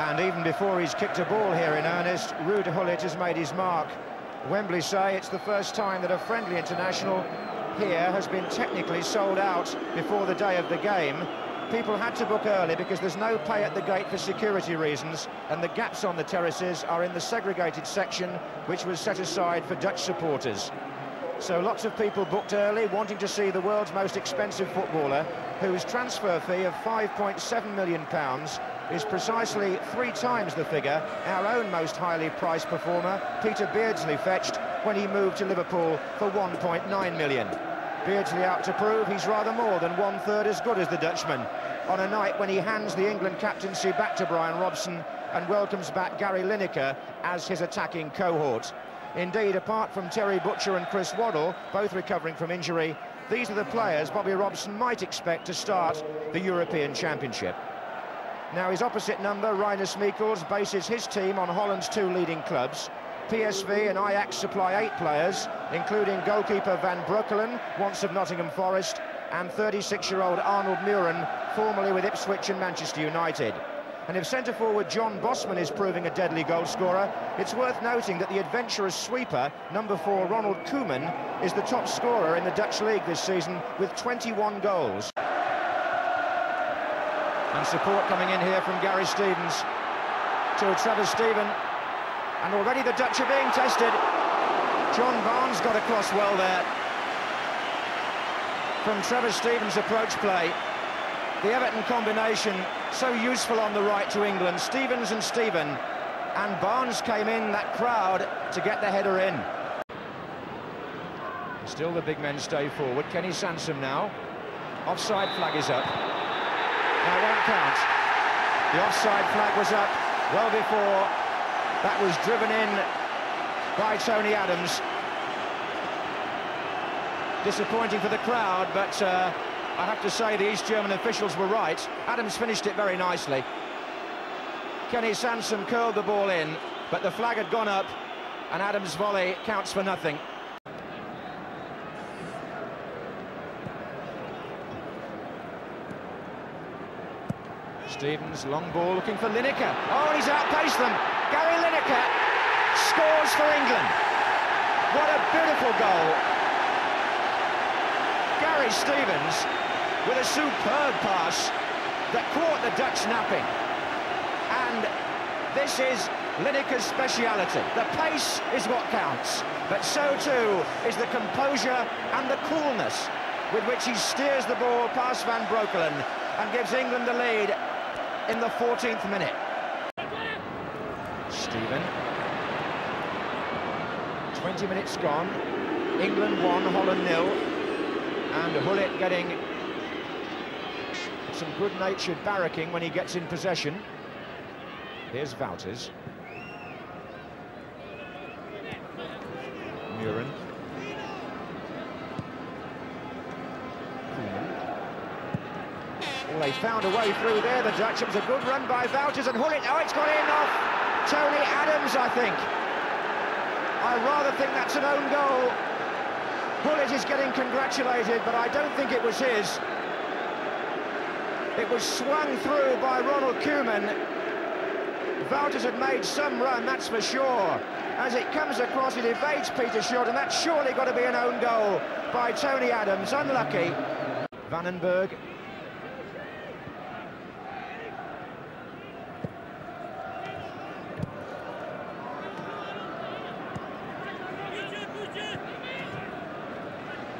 And even before he's kicked a ball here in earnest, Ruud Gullit has made his mark. Wembley say it's the first time that a friendly international here has been technically sold out before the day of the game. People had to book early because there's no pay at the gate for security reasons, and the gaps on the terraces are in the segregated section which was set aside for Dutch supporters. So lots of people booked early, wanting to see the world's most expensive footballer, whose transfer fee of £5.7 million is precisely 3 times the figure our own most highly priced performer, Peter Beardsley, fetched when he moved to Liverpool for £1.9 million. Beardsley out to prove he's rather more than 1/3 as good as the Dutchman, on a night when he hands the England captaincy back to Brian Robson and welcomes back Gary Lineker as his attacking cohort. Indeed, apart from Terry Butcher and Chris Waddle, both recovering from injury, these are the players Bobby Robson might expect to start the European Championship. Now his opposite number, Rinus Michels, bases his team on Holland's 2 leading clubs. PSV and Ajax supply 8 players, including goalkeeper Van Breukelen, once of Nottingham Forest, and 36-year-old Arnold Muren, formerly with Ipswich and Manchester United. And if centre-forward John Bosman is proving a deadly goalscorer, it's worth noting that the adventurous sweeper, number 4 Ronald Koeman, is the top scorer in the Dutch league this season with 21 goals. And support coming in here from Gary Stevens to Trevor Steven. And already the Dutch are being tested. John Barnes got across well there from Trevor Stevens' approach play. The Everton combination so useful on the right to England. Stevens and Steven. And Barnes came in that crowd to get the header in. Still the big men stay forward. Kenny Sansom now. Offside flag is up. Now it won't count. The offside flag was up well before that was driven in by Tony Adams. Disappointing for the crowd, but I have to say the East German officials were right. Adams finished it very nicely. Kenny Sansom curled the ball in, but the flag had gone up, and Adams' volley counts for nothing. Stevens, long ball, looking for Lineker. Oh, he's outpaced them. Gary Lineker scores for England. What a beautiful goal. Gary Stevens with a superb pass that caught the Dutch napping. And this is Lineker's speciality. The pace is what counts, but so too is the composure and the coolness with which he steers the ball past Van Breukelen and gives England the lead in the 14th minute. Steven. 20 minutes gone. England 1, Holland 0. And Gullit getting some good-natured barracking when he gets in possession. Here's Wouters. Muren. Well, they found a way through there, the Dutch. It was a good run by Wouters, and Gullit. Oh, it's got in off Tony Adams, I think. I rather think that's an own goal. Gullit is getting congratulated, but I don't think it was his. It was swung through by Ronald Koeman. Wouters had made some run, that's for sure. As it comes across, it evades Peter Short, and that's surely got to be an own goal by Tony Adams. Unlucky. Vandenberg.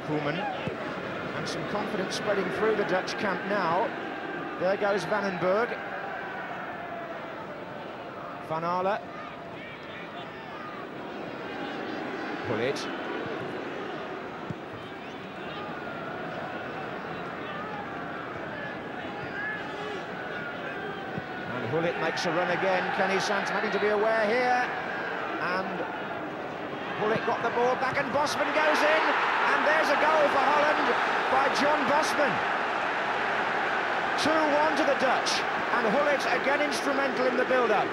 Koeman, and some confidence spreading through the Dutch camp now. There goes Vandenberg. Van Aale. Gullit. And Gullit makes a run again. Kenny Sansom having to be aware here. And Gullit got the ball back, and Bosman goes in. And there's a goal for Holland by John Bosman. 2-1 to the Dutch, and Gullit again instrumental in the build-up.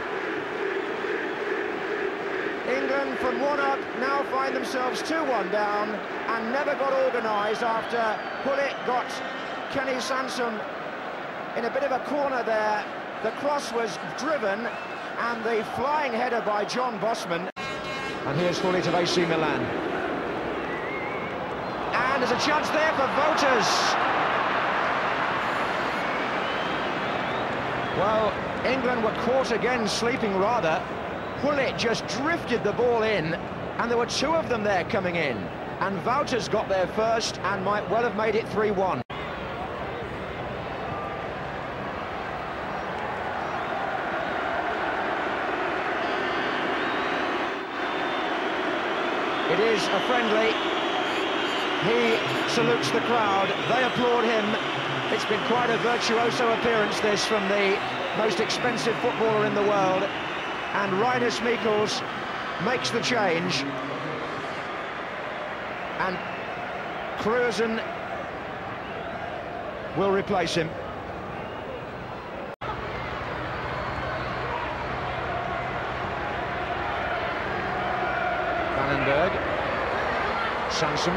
England from 1 up now find themselves 2-1 down and never got organised after Gullit got Kenny Sansom in a bit of a corner there The cross was driven, and the flying header by John Bosman. And here's Gullit of AC Milan. And there's a chance there for Voters. Well, England were caught again, sleeping rather. Gullit just drifted the ball in, and there were two of them there coming in. And Wouters got there first and might well have made it 3-1. It is a friendly. He salutes the crowd. They applaud him. It's been quite a virtuoso appearance, this, from the most expensive footballer in the world. And Rinus Michels makes the change. And Kreuzen will replace him. Vandenberg. Sanson.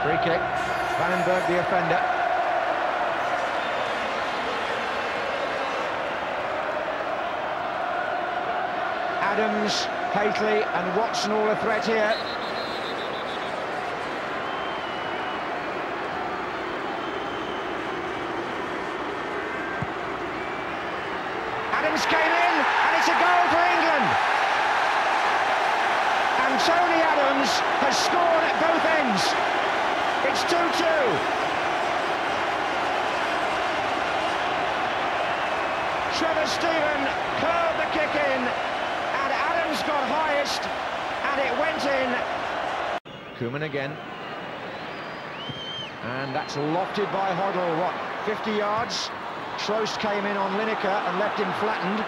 Free kick. Vandenberg, the offender. Adams, Haitley and Watson all a threat here. Adams came in, and it's a goal for England. And Tony Adams has scored at both ends. It's 2-2. Trevor Steven curled the kick in, and Adams got highest, and it went in. Koeman again. And that's lofted by Hoddle, what, 50 yards? Trost came in on Lineker and left him flattened.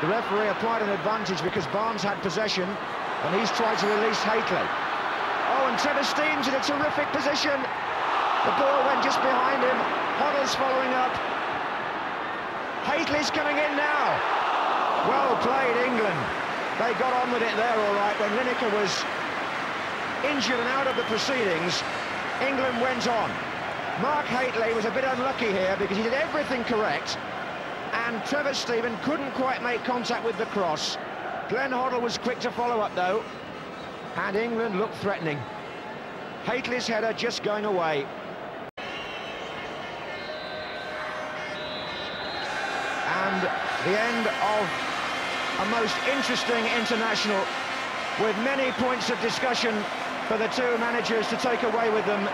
The referee applied an advantage because Barnes had possession, and he's tried to release Haitley. Oh, and Trevor Steven's in a terrific position. The ball went just behind him. Hoddle's following up. Haitley's coming in now. Well played, England. They got on with it there all right. When Lineker was injured and out of the proceedings, England went on. Mark Haitley was a bit unlucky here because he did everything correct, and Trevor Steven couldn't quite make contact with the cross. Glenn Hoddle was quick to follow up though, and England looked threatening. Haitley's header just going away. And the end of a most interesting international, with many points of discussion for the two managers to take away with them.